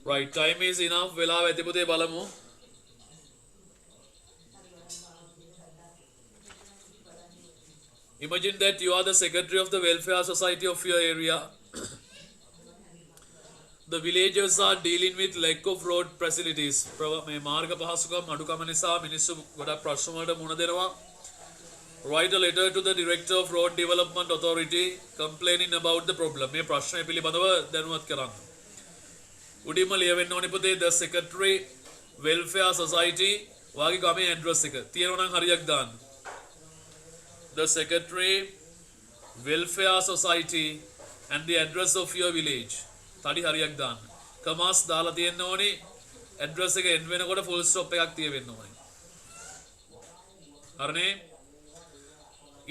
Right, time is enough. වෙලාව ඇති පුතේ බලමු. Imagine that you are the secretary of the welfare society of your area. The villagers are dealing with lack of road facilities. මේ මාර්ග පහසුකම් අඩුකම නිසා මිනිස්සු ගොඩක් ප්‍රශ්න වලට මුහුණ දෙනවා. Write a letter to the director of road development authority complaining about the problem. මේ ප්‍රශ්නය පිළිබඳව දැනුවත් කරන්න. උඩින්ම ලියවෙන්න ඕනේ පුතේ the secretary welfare society වාගේ ගමේ ඇඩ්‍රස් එක. තියෙනවා නම් හරියක් දාන්න. The secretary welfare society and the address of your village. තඩි හරියක් දාන්න. කමාස් දාලා තියෙන්න ඕනේ. ඇඩ්‍රස් එක එන්ඩ් වෙනකොට ෆුල් ස්ටොප් එකක් තියෙන්න ඕනේ. හරිනේ?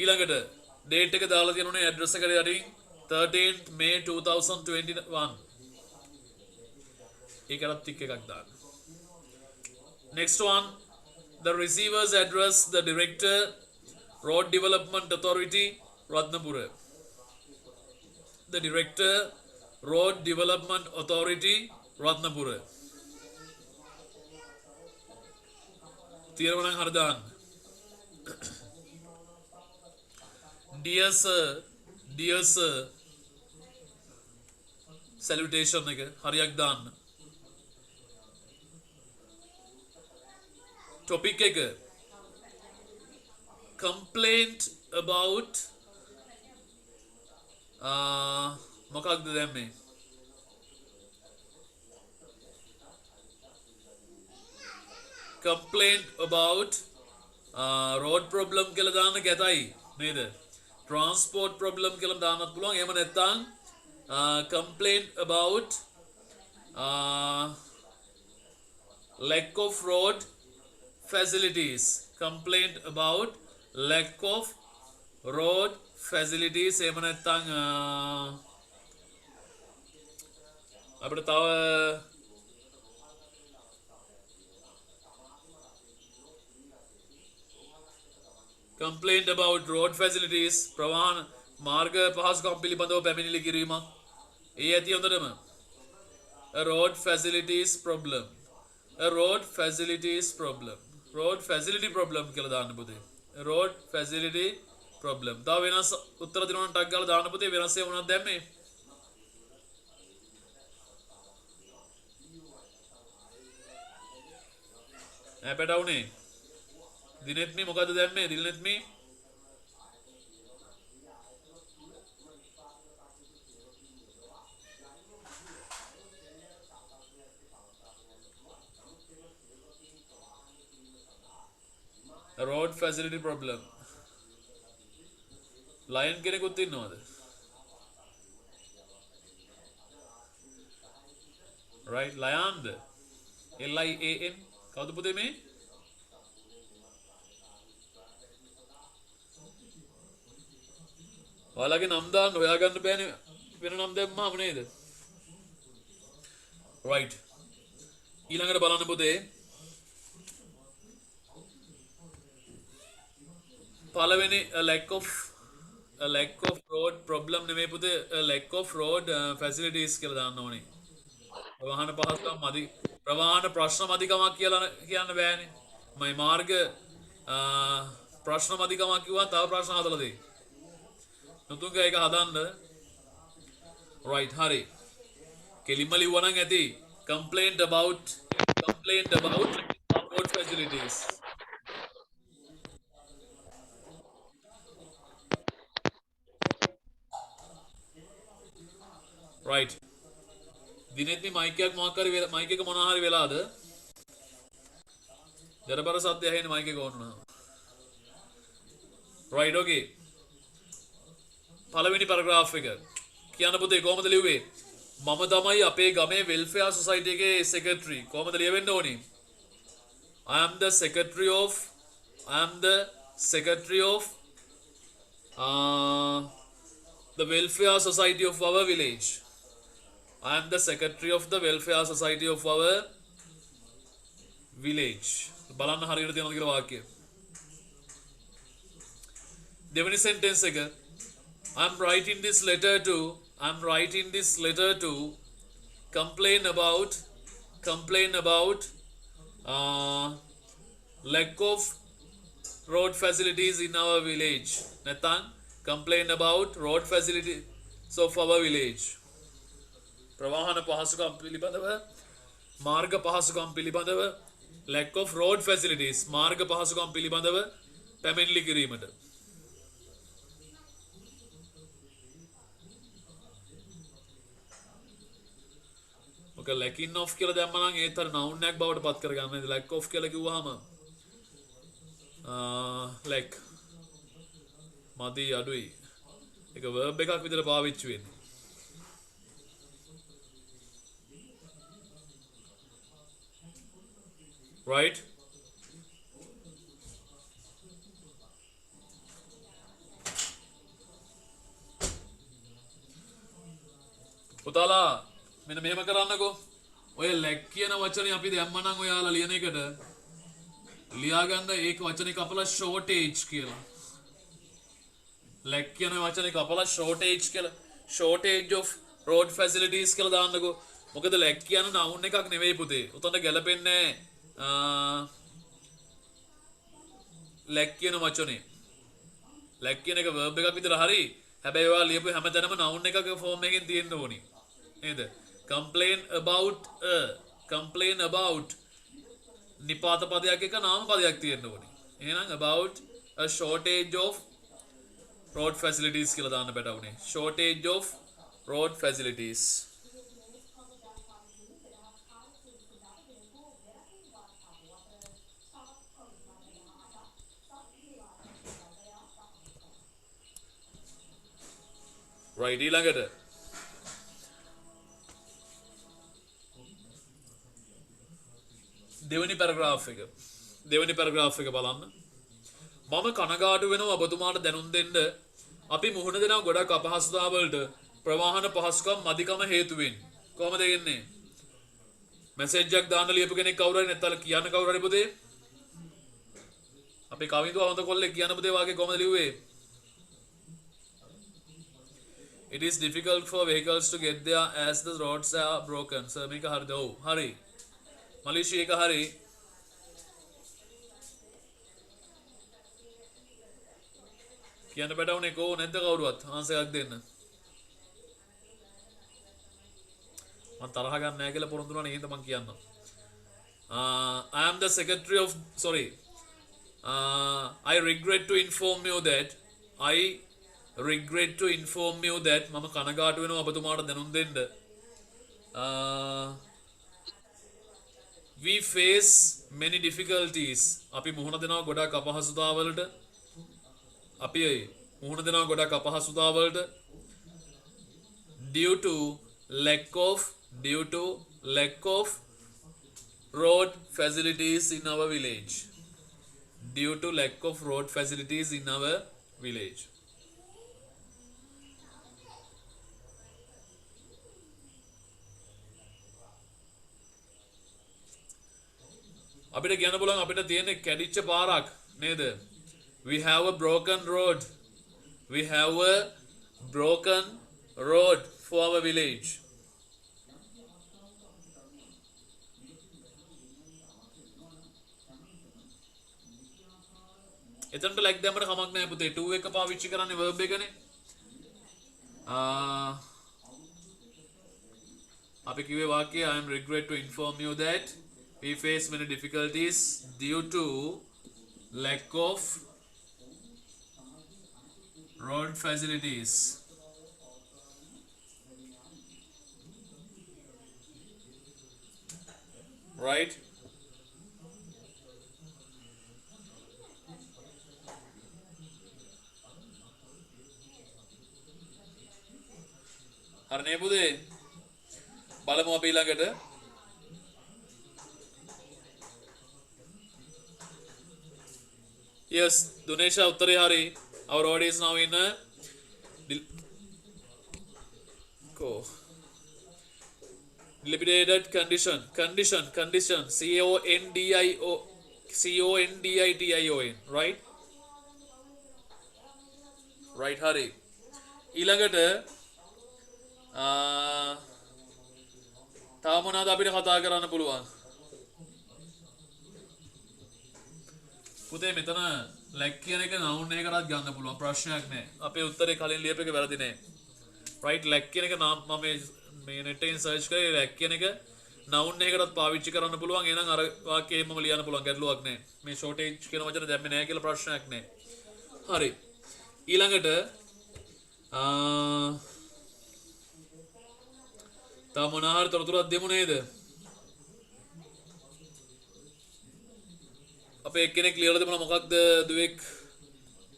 ඊළඟට ඩේට් එක දාලා තියෙන්න ඕනේ ඇඩ්‍රස් එකට යටින් 13th May 2021. ඒකටත් ටික් එකක් දාන්න. Next one, the receiver's address, the director, Road Development Authority, Ratnapura. The director, Road Development Authority, Ratnapura. තීරණ හරිය දාන්න. Dear sir, salutation එක හරියක් දාන්න. Topic එක complaint about මොකක්ද දැම්මේ? Complaint about road problem කියලා දාන්න කැතයි නේද? Transport problem කියලා දාන්නත් පුළුවන්. එහෙම නැත්නම් complaint about lack of road facilities. Complaint about lack of road facilities. එහෙම නැත්නම් අපිට තව complaint about road facilities ප්‍රවාහන මාර්ග පහසුකම් පිළිබඳව පැමිණිලි කිරීමක්. ඒ ඇති හොඳටම a road facilities problem. A road facilities problem. Road facility problem කියලා දාන්න පුතේ. A road facility problem. තව වෙනස් උත්තර දෙනවා නම් ටක් ගාලා දාන්න පුතේ. වෙනස් ඒවා මොනවද දැම්මේ? අපට වුනේ දිනෙත් මේ මොකද්ද දැම්මේ? දිනෙත් මේ road facility problem. Lion කෙනෙකුත් ඉන්නවද? Right, Lion. Lian. කවුද පුතේ මේ? ඔයාලගේ නම් දාන්න හොයාගන්න බෑනේ. වෙන නම් දැම්මාම නේද? Right. ඊළඟට බලන්න පුතේ. පළවෙනි a lack of road problem නෙමෙයි පුතේ, a lack of road facilities කියලා දාන්න ඕනේ. ප්‍රවාහන පහසුකම් මදි, ප්‍රවාහන ප්‍රශ්න මදිකමක් කියලා කියන්න බෑනේ. මේ මාර්ග ප්‍රශ්න මදිකමක් කිව්වා තව ප්‍රශ්න හදලා දෙයි. නතුංග ඒක හදන්න. Right, හරි. කෙලින්ම ලිව්වා නම් ඇති. complaint about road facilities. Right. දිනෙත් මේ මයික් එකක් මොකක් හරි මයික් එක මොනවා හරි වෙලාද? ජරබර සද්ද ඇහෙන්නේ මයික් එක ඕන නම්. Right, okay. පළවෙනි පැරග්‍රාෆ් එක කියන්න පුතේ කොහමද ලිව්වේ? මම තමයි අපේ ගමේ වෙල්ෆෙයාර් සොසයිටි එකේ සෙක්‍රටරි. කොහමද ලියවෙන්න ඕනේ? I am the secretary of the welfare society of our village. I am the secretary of the welfare society of our village. බලන්න හරියට තියෙනවද කියලා වාක්‍යය. දෙවෙනි sentence එක I'm writing this letter to complain about complain about lack of road facilities in our village. Nathan, complain about road facilities of our village. ප්‍රවාහන පහසුකම් පිළිබඳව මාර්ග පහසුකම් පිළිබඳව lack of road facilities මාර්ග පහසුකම් පිළිබඳව පැමිණිලි කිරීමට ඔක lacking of කියලා දැම්ම නම් ඒත් අර noun එකක් බවට පත් කරගන්න. lack of කියලා කිව්වහම lack මදි අඩුයි. ඒක verb එකක් විදිහට පාවිච්චි වෙන්නේ. Right? පුතාලා මෙන්න මෙහෙම කරන්නකෝ. ඔය lack කියන වචනේ අපි දැම්ම නම් ඔයාලා ලියන එකට ලියාගන්න ඒක වචනේ කපලා shortage කියලා. lack කියන වචනේ කපලා shortage කියලා. shortage of road facilities කියලා දාන්නකෝ. මොකද lack කියන noun එකක් නෙවෙයි පුතේ. උතන ගැලපෙන්නේ lack කියන වචනේ. lack කියන එක verb එකක් විතර හරි. හැබැයි ඔයාලා ලියපු හැමතැනම noun එකක form එකකින් තියෙන්න ඕනි. නේද? complain about නිපාත පදයක් එක නාම පදයක් තියෙන්න ඕනි. එහෙනම් about a shortage of road facilities කියලා දාන්න බැටවුනේ. shortage of road facilities. right ඊළඟට දෙවැනි පැරග්‍රාෆ් එක බලන්න. මම කනගාටු වෙනවා ඔබතුමාට දැනුම් දෙන්න අපි මුහුණ දෙනා ගොඩක් අපහසුතා වලට ප්‍රවාහන පහසුකම් මදිකම හේතුවෙන්. කොහමද එන්නේ? මැසේජ් එකක් දාන්න ලියපු කෙනෙක් කවුරු හරි නැත්නම් කියන්න කවුරු හරි පුතේ? අපි කවිඳුව හොඳ කොල්ලෙක් කියන්න පුතේ වාගේ කොහමද ලිව්වේ? It is difficult for vehicles to get there as the roads are broken. Sir, මේක හරිද? ඔව් හරි. මලේසියා එක හරි. කියන්න බැටවුනේ කෝ නැද්ද කවුරුවත් ආන්සර් එකක් දෙන්න. මම තරහ ගන්න නැහැ කියලා පොරොන්දු වුණා නේ හින්දා මම කියන්නම්. I am the secretary of I regret to inform you that මම කනගාටු වෙනවා ඔබතුමාට දැනුම් දෙන්න. We face many difficulties. අපි මුහුණ දෙනවා ගොඩක් අපහසුතාවලට due to lack of road facilities in our village. අපිට කියන්න පුළුවන් අපිට තියෙන කැඩිච්ච පාරක් නේද? We have a broken road for our village. එතනට ලැග් දැම්මට කමක් නැහැ පුතේ. 2 එක පාවිච්චි කරන්නේ verb එකනේ. අපි කිව්වේ වාක්‍යය I am regret to inform you that we face many difficulties due to lack of road facilities. Right? හරිනේ පුතේ. බලමු අපි ළඟට. Yes, Dunesha උත්තරේ හරි. Our road is now in a dilapidated condition. CONDITION. Right? Right, හරි. ඊළඟට තව මොනවද අපිට කතා කරන්න පුළුවන්? පුතේ මෙතන ලැග් කියන එක noun එකකටත් ගන්න පුළුවන් ප්‍රශ්නයක් නෑ. අපේ උත්තරේ කලින් ලියපු එක වැරදි නෑ. right ලැග් කියන එක මම මේ net එකෙන් search කරේ ලැග් කියන එක noun එකකටත් පාවිච්චි කරන්න පුළුවන්. එහෙනම් අර වාක්‍යයෙන්ම ලියන්න පුළුවන් ගැටලුවක් නෑ. මේ shortage කියන වචන දැම්මේ නෑ කියලා ප්‍රශ්නයක් නෑ. හරි. ඊළඟට තව මොනවා හරි තොරතුරක් දෙමු නේද? අපේ එක්කෙනෙක් ලියලා තිබුණා මොකක්ද දුවෙක්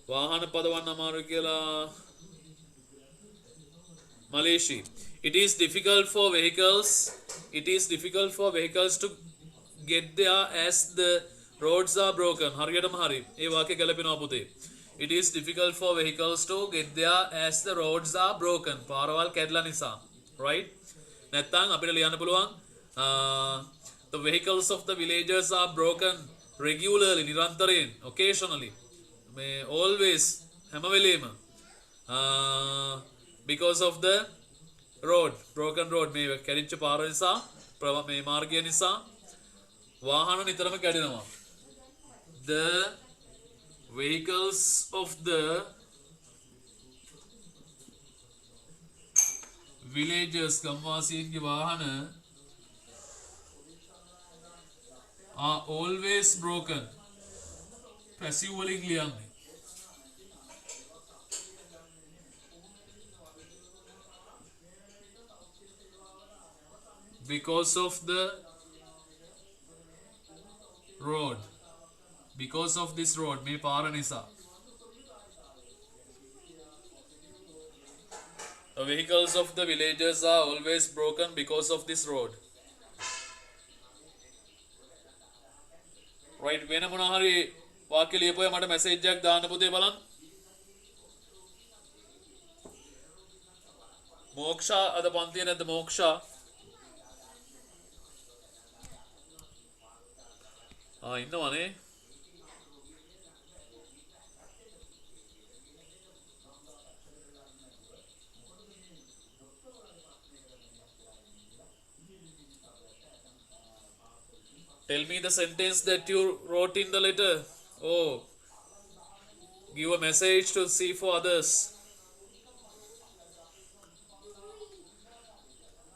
වාහන පදවන්න අමාරුයි කියලා. Malaysia. It is difficult for vehicles to get there as the roads are broken. හරියටම හරි. ඒ වාක්‍ය ගැලපෙනවා පුතේ. It is difficult for vehicles to get there as the roads are broken. පාරවල් කැඩලා නිසා. Right? නැත්නම් අපිට ලියන්න පුළුවන් the vehicles of the villagers are broken regularly නිරන්තරයෙන් occasionally මේ always හැම වෙලේම because of the broken road මේ කැඩිච්ච පාර නිසා මේ මාර්ගය නිසා වාහන නිතරම කැඩෙනවා. The vehicles of the villagers ගම්වාසීන්ගේ වාහන are always broken. passive වලින් ලියන්නේ. because of the road. because of this road මේ පාර නිසා. The vehicles of the villagers are always broken because of this road. Right, වෙන මොනවා හරි වාක්‍ය ලියපුවා මට මැසේජ් එකක් දාන්න පුතේ බලන්න. මෝක්ෂා අද පන්තියේ නැද්ද මෝක්ෂා? ඉන්නවනේ. Tell me the sentence that you wrote in the letter. Oh, give a message to see for others.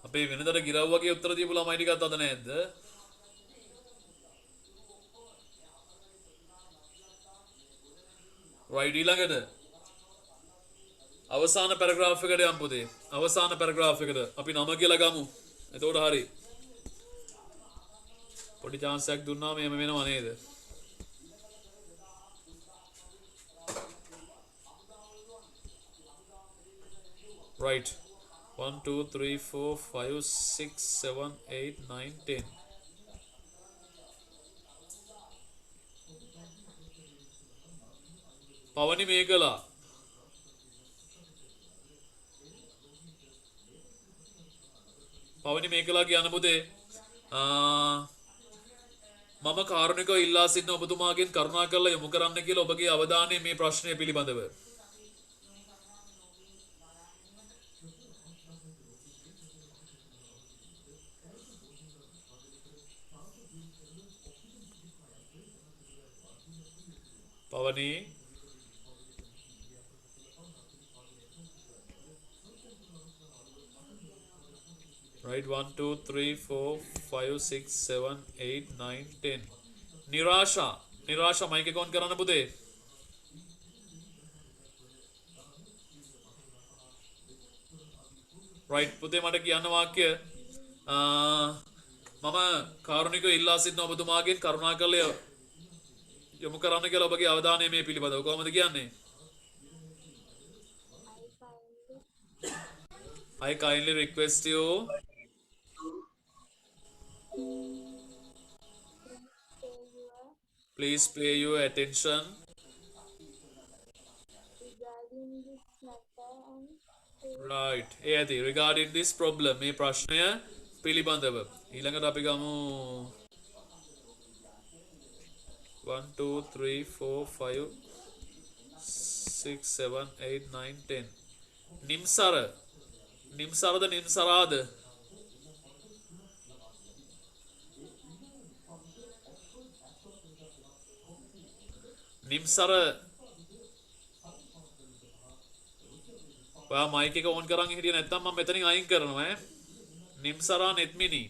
අපේ වෙනදට ගිරව් වගේ උත්තර දීපු ළමයි ටිකක් අද නැද්ද? right ඊළඟට අවසාන පැරග්‍රාෆ් එකට යමු පුතේ. අවසාන පැරග්‍රාෆ් එකට අපි නම කියලා ගමු. එතකොට හරි. පොඩි chance එකක් දුන්නාම එහෙම වෙනව නේද? right 1 2 3 4 5 6 7 8 9 10 පවනි මේකලා කියන පුතේ මම කාරුණිකව ඉල්ලා සිටින ඔබතුමාගෙන් කරුණාකරලා යොමු කරන්න කියලා ඔබගේ අවධානය මේ ප්‍රශ්නය පිළිබඳව. පවනි right 1 2 3 4 5 6 7 8 9 10 निराशा माइक ऑन कराना पुते right පුතේ මට කියන්න වාක්‍ය මම කාරුණිකව ඉල්ලා සිටින ඔබතුමාගෙන් කරුණාකරලා යොමු කරන්න කියලා ඔබගේ අවධානය මේ පිළිබඳව කොහොමද කියන්නේ? I kindly request you please pay your attention right regarding this problem මේ ප්‍රශ්නය පිළිබඳව ඊළඟට අපි ගමු 1 2 3 4 5 6 7 8 9 10 නිම්සරද නිම්සරාද නිම්සර ඔයා මයික් එක ඕන් කරන් හිටියේ නැත්නම් මම මෙතනින් අයින් කරනවා ඈ නිම්සරා නෙත්මිනි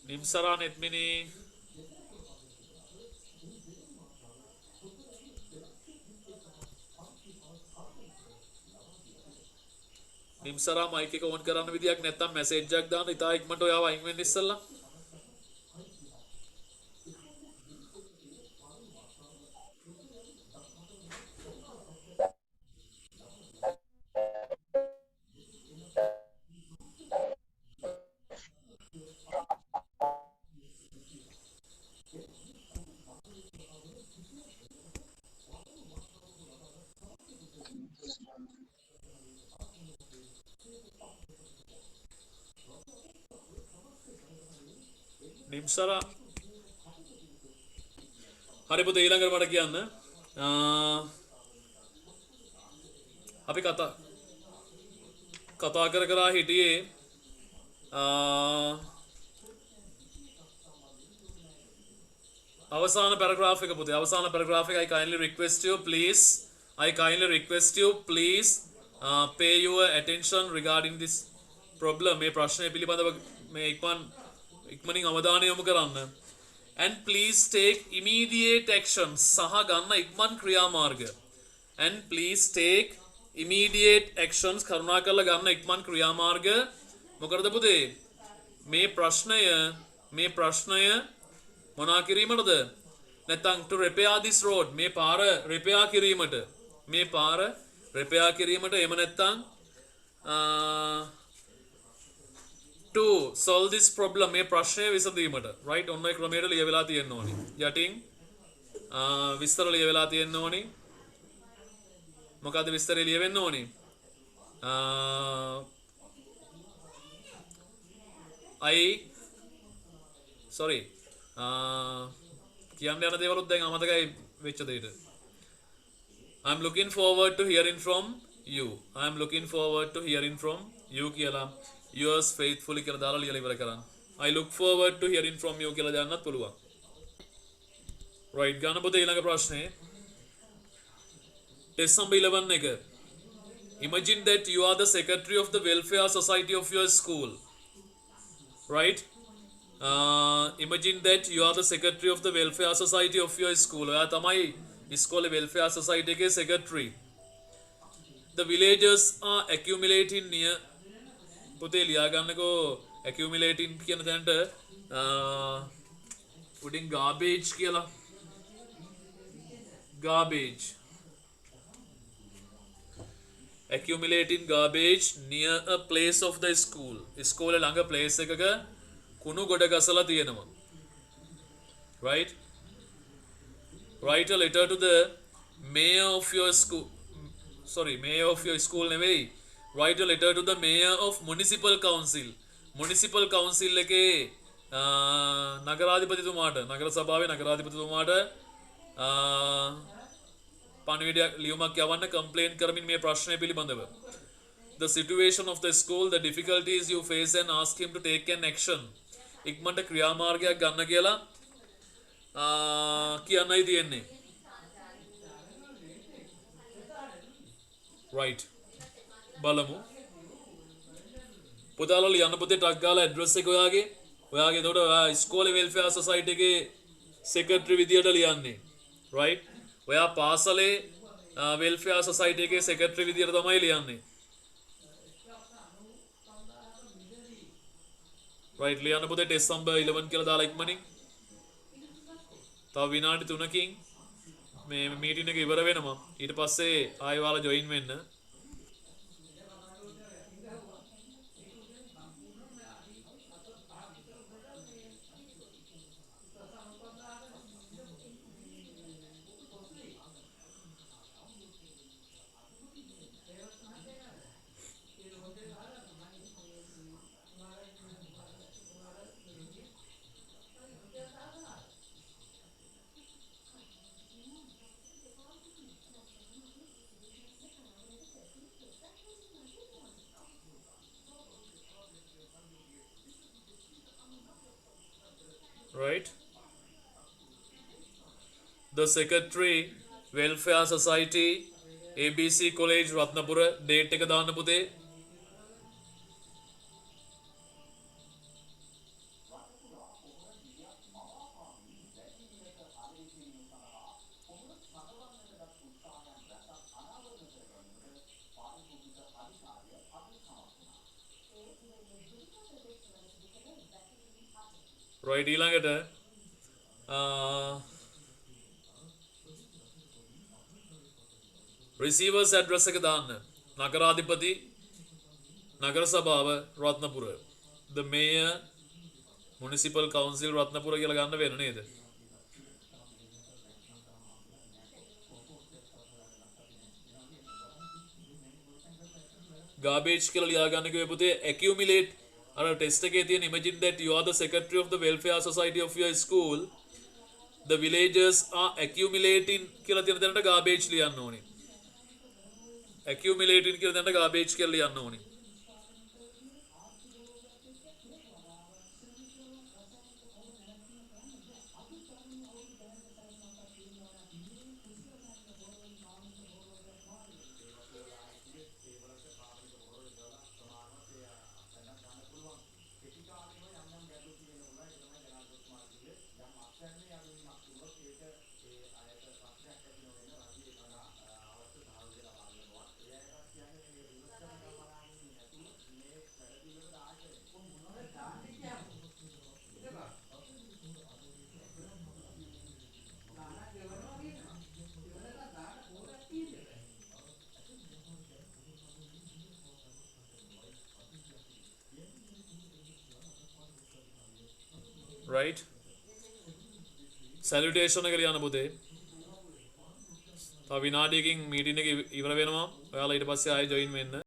නිම්සරා නෙත්මිනි නිම්සරා මයික් එක ඕන් කරන්න විදියක් නැත්නම් මැසේජ් එකක් දාන්න ඉතා ඉක්මනට ඔයාව අයින් වෙන්න ඉස්සෙල්ලා නිම්සරා හරි පුතේ ඊළඟට මට කියන්න අපි කතා කර හිටියේ අවසාන පැරග්‍රාෆ් එක පුතේ අවසාන පැරග්‍රාෆ් එක I kindly request you please pay your attention regarding this problem මේ ප්‍රශ්නය පිළිබඳව මේ ඉක්මනින් අවධානය යොමු කරන්න and please take immediate action සහ ගන්න ඉක්මන් ක්‍රියාමාර්ග and please take immediate actions කරුණාකරලා ගන්න ඉක්මන් ක්‍රියාමාර්ග මොකද පුතේ මේ ප්‍රශ්නය මොනා කිරීමටද නැත්නම් to repair this road මේ පාර repair කිරීමට එහෙම නැත්නම් to solve this problem මේ ප්‍රශ්නය විසඳීමට right ඔන්න ඒ ක්‍රමයට ලියවිලා තියෙන්න ඕනි යටින් විස්තර ලියවිලා තියෙන්න ඕනි මොකද්ද විස්තරය ලියවෙන්න ඕනි කියන්න යන දේවලුත් දැන් අමතකයි වෙච්ච දෙයට I'm looking forward to hearing from you කියලා yours faithfully කියලා දාලා ලියලා ඉවර කරන්න I look forward to hearing from you කියලා දාන්නත් පුළුවන් right ගන්න පුතේ ඊළඟ ප්‍රශ්නේ test number 11 එක imagine that you are the secretary of the welfare society of your school right imagine that you are the secretary of the welfare society of your school ඔයා තමයි ඉස්කෝලේ welfare society එකේ secretary the villagers are accumulating near පුතේ ලියා ගන්නකෝ accumulating කියන තැනට උඩින් garbage කියලා accumulating garbage near a place of the school ඉස්කෝලේ ළඟ place එකක කුණු ගොඩ ගසලා තියෙනවා right write a letter to the mayor of your school නෙවෙයි write a letter to the mayor of municipal council එකේ නගරාධිපතිතුමාට නගර සභාවේ නගරාධිපතිතුමාට පණිවිඩයක් ලියුමක් යවන්න කම්ප්ලේන්ට් කරමින් මේ ප්‍රශ්නය පිළිබඳව the situation of the school the difficulties you face and ask him to take an action ඉක්මනට ක්‍රියාමාර්ගයක් ගන්න කියලා කියන්නයි තියෙන්නේ right බලමු පුතාලා ලියන්න පුතේ ටක් ගාලා ඇඩ්‍රස් එක ඔයාගේ එතකොට ඔයා ඉස්කෝලේ වෙල්ෆෙයාර් සොසයිටි එකේ සෙක්‍රටරි විදියට ලියන්නේ right ඔයා පාසලේ වෙල්ෆෙයාර් සොසයිටි එකේ සෙක්‍රටරි විදියට තමයි ලියන්නේ right ලියන්න පුතේ ටෙස්ට් නම්බර් 11 කියලා දාලා ඉක්මනින් තව විනාඩි 3කින් මේ මීටින් එක ඉවර වෙනවා ඊට පස්සේ ආයෙ ඔයාලා ජොයින් වෙන්න right? The secretary welfare society ABC college Ratnapura date එක දාන්න පුතේ. right ඊළඟට receivers address එක දාන්න. නගරාධිපති නගර සභාව Ratnapura. The mayor municipal council Ratnapura කියලා ගන්න වෙන නේද? garbage කියලා ලියා ගන්න කිව්වේ පුතේ accumulate අර ටෙස්ට් එකේ තියෙන imagine that you are the secretary of the welfare society of your school, the villagers are accumulating කියලා තියෙන තැනට garbage ලියන්න ඕනේ. accumulating කියලා තැනට garbage කියලා ලියන්න ඕනේ. right salutation එක ලියන්න පුතේ. තව විනාඩියකින් මීටින් එක ඉවර වෙනවා. ඔයාලා ඊට පස්සේ ආයෙ ජොයින් වෙන්න.